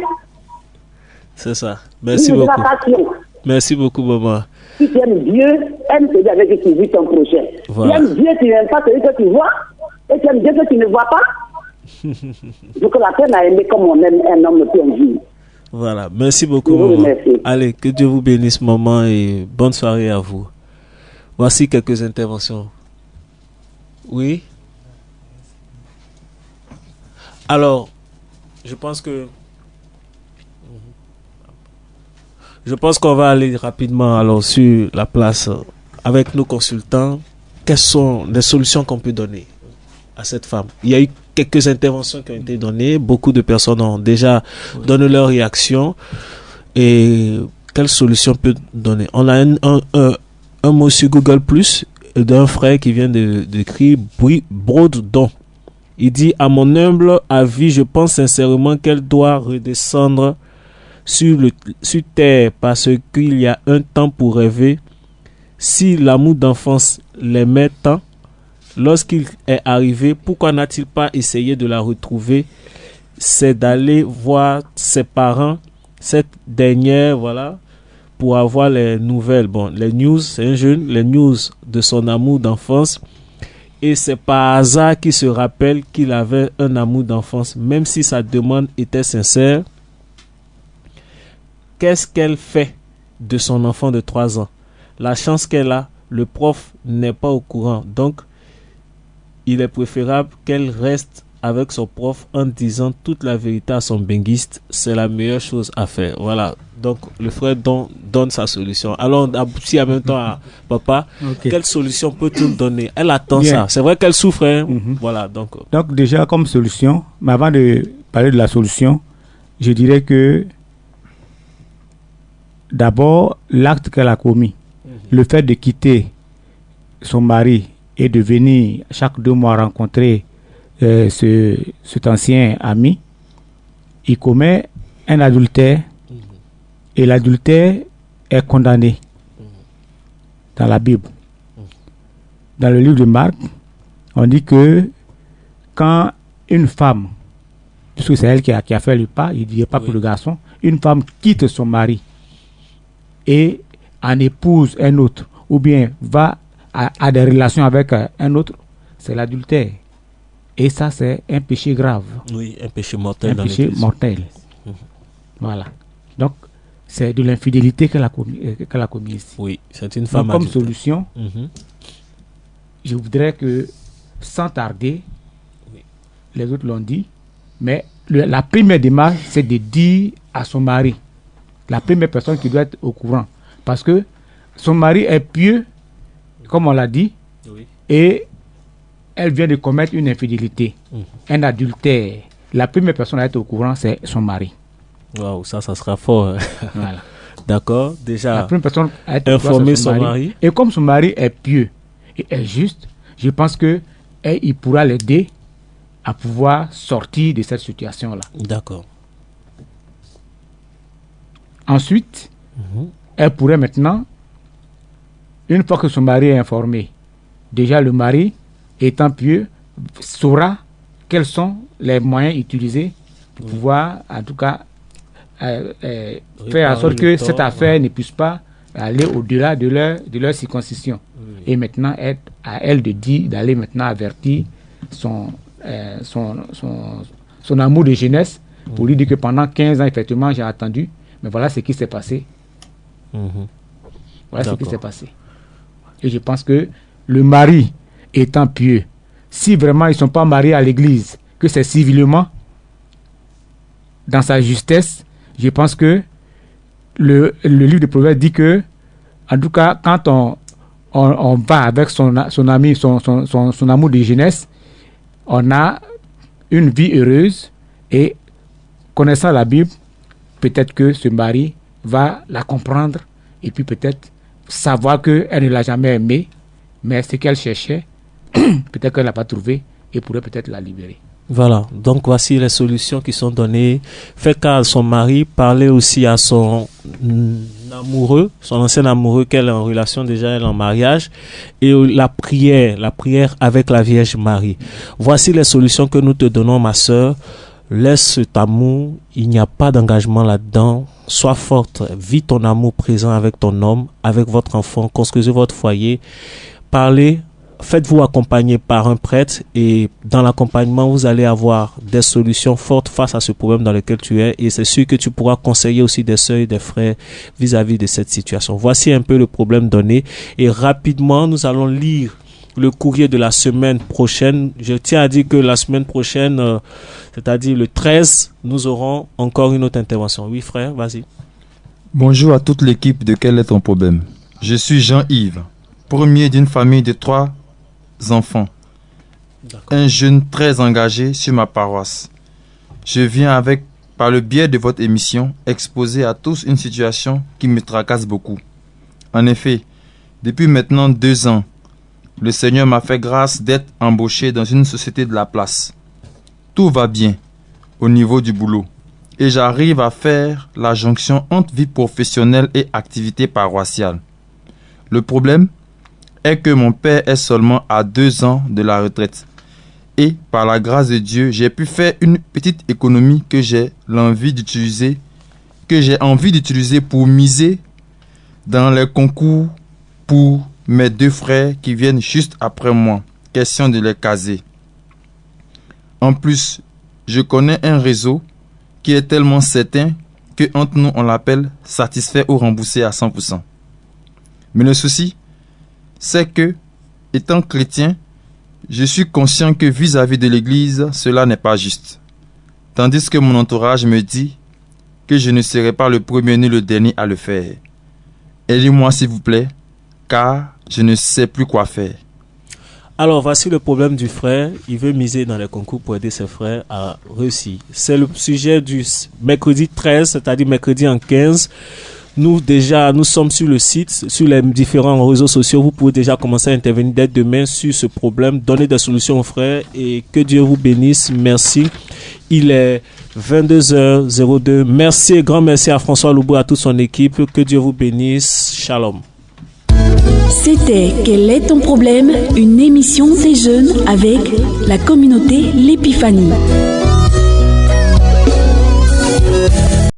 C'est ça. Merci beaucoup. Merci beaucoup, maman.
Si tu aimes Dieu, aime celui avec qui tu vis ton projet.
Voilà.
Tu aimes Dieu, tu n'aimes pas celui que tu vois. Et tu aimes Dieu que tu ne vois pas. Donc la peine à aimer comme on aime un homme qui aime Dieu.
Voilà. Merci beaucoup, maman. Allez, que Dieu vous bénisse, maman, et bonne soirée à vous. Voici quelques interventions. Oui. Alors, je pense qu'on va aller rapidement alors sur la place avec nos consultants. Quelles sont les solutions qu'on peut donner à cette femme? Il y a eu quelques interventions qui ont été données. Beaucoup de personnes ont déjà donné leur réaction. Et quelle solution peut donner? On a un mot sur Google Plus d'un frère qui vient d'écrire Broadon. Il dit: à mon humble avis, je pense sincèrement qu'elle doit redescendre sur terre parce qu'il y a un temps pour rêver. Si l'amour d'enfance l'aimait tant, lorsqu'il est arrivé, pourquoi n'a-t-il pas essayé de la retrouver? C'est d'aller voir ses parents, cette dernière, voilà, pour avoir les nouvelles. Bon, les news, c'est un jeune, les news de son amour d'enfance. Et c'est par hasard qu'il se rappelle qu'il avait un amour d'enfance, même si sa demande était sincère. Qu'est-ce qu'elle fait de son enfant de 3 ans? La chance qu'elle a, le prof n'est pas au courant. Donc, il est préférable qu'elle reste avec son prof en disant toute la vérité à son benguiste. C'est la meilleure chose à faire. Voilà. Donc, le frère donne sa solution. Alors, on aboutit en même temps à papa. Okay. Quelle solution peut-il donner? Elle attend ça. C'est vrai qu'elle souffre. Hein? Voilà. Donc,
déjà, comme solution, mais avant de parler de la solution, je dirais que d'abord, l'acte qu'elle a commis, le fait de quitter son mari et de venir chaque 2 mois rencontrer cet ancien ami, il commet un adultère et l'adultère est condamné dans la Bible. Dans le livre de Marc, on dit que quand une femme, puisque c'est elle qui a fait le pas, il ne dit pas pour le garçon, une femme quitte son mari et en épouse un autre, ou bien va à des relations avec un autre, c'est l'adultère. Et ça, c'est un péché grave.
Oui, un péché mortel.
Un péché mortel. Voilà. Donc, c'est de l'infidélité qu'elle a commis ici.
Oui, c'est une femme.
Donc, comme solution, je voudrais que, sans tarder, les autres l'ont dit, mais la première démarche, c'est de dire à son mari, la première personne qui doit être au courant. Parce que son mari est pieux, comme on l'a dit, et elle vient de commettre une infidélité, un adultère. La première personne à être au courant, c'est son mari.
Waouh, ça sera fort.
Voilà.
D'accord, déjà.
La première personne à être
informer son mari.
Et comme son mari est pieux et est juste, je pense que il pourra l'aider à pouvoir sortir de cette situation-là.
D'accord.
Ensuite, elle pourrait maintenant, une fois que son mari est informé, déjà le mari, étant pieux, saura quels sont les moyens utilisés pour pouvoir, en tout cas, faire en sorte que cette affaire ne puisse pas aller au-delà de leur circoncision. Et maintenant, à elle de dire, d'aller maintenant avertir son amour de jeunesse pour lui dire que pendant 15 ans, effectivement, j'ai attendu, mais voilà ce qui s'est passé. Voilà ce qui s'est passé. Et je pense que le mari étant pieux, si vraiment ils ne sont pas mariés à l'église, que c'est civilement, dans sa justesse, je pense que le livre de Proverbes dit que, en tout cas, quand on va avec son ami, son amour de jeunesse, on a une vie heureuse, et connaissant la Bible, peut-être que ce mari va la comprendre et puis peut-être savoir qu'elle ne l'a jamais aimée, mais ce qu'elle cherchait, peut-être qu'elle n'a pas trouvé et pourrait peut-être la libérer.
Voilà, donc voici les solutions qui sont données. Fait qu'à son mari, parler aussi à son amoureux, son ancien amoureux qu'elle est en relation déjà, elle est en mariage, et la prière avec la Vierge Marie. Voici les solutions que nous te donnons, ma sœur. Laisse cet amour, il n'y a pas d'engagement là-dedans. Sois forte, vis ton amour présent avec ton homme, avec votre enfant, construisez votre foyer, parlez. Faites-vous accompagner par un prêtre et dans l'accompagnement, vous allez avoir des solutions fortes face à ce problème dans lequel tu es et c'est sûr que tu pourras conseiller aussi des sœurs et des frères vis-à-vis de cette situation. Voici un peu le problème donné et rapidement, nous allons lire le courrier de la semaine prochaine. Je tiens à dire que la semaine prochaine, c'est-à-dire le 13, nous aurons encore une autre intervention. Oui, frère, vas-y.
Bonjour à toute l'équipe de Quel est ton problème? Je suis Jean-Yves, premier d'une famille de 3 enfants. Un jeune très engagé sur ma paroisse. Je viens par le biais de votre émission, exposer à tous une situation qui me tracasse beaucoup. En effet, depuis maintenant 2 ans, le Seigneur m'a fait grâce d'être embauché dans une société de la place. Tout va bien au niveau du boulot et j'arrive à faire la jonction entre vie professionnelle et activité paroissiale. Le problème est que mon père est seulement à 2 ans de la retraite. Et par la grâce de Dieu, j'ai pu faire une petite économie que j'ai envie d'utiliser pour miser dans les concours pour mes 2 frères qui viennent juste après moi. Question de les caser. En plus, je connais un réseau qui est tellement certain que entre nous on l'appelle satisfait ou remboursé à 100%. Mais le souci, c'est que, étant chrétien, je suis conscient que vis-à-vis de l'Église, cela n'est pas juste. Tandis que mon entourage me dit que je ne serai pas le premier ni le dernier à le faire. Aidez-moi s'il vous plaît, car je ne sais plus quoi faire.
Alors, voici le problème du frère. Il veut miser dans les concours pour aider ses frères à réussir. C'est le sujet du mercredi 13, c'est-à-dire mercredi en 15. Nous sommes sur le site, sur les différents réseaux sociaux. Vous pouvez déjà commencer à intervenir dès demain sur ce problème, donner des solutions aux frères et que Dieu vous bénisse. Merci. Il est 22h02. Merci, grand merci à François Loubou et à toute son équipe. Que Dieu vous bénisse. Shalom.
C'était Quel est ton problème? Une émission des jeunes avec la communauté L'Épiphanie.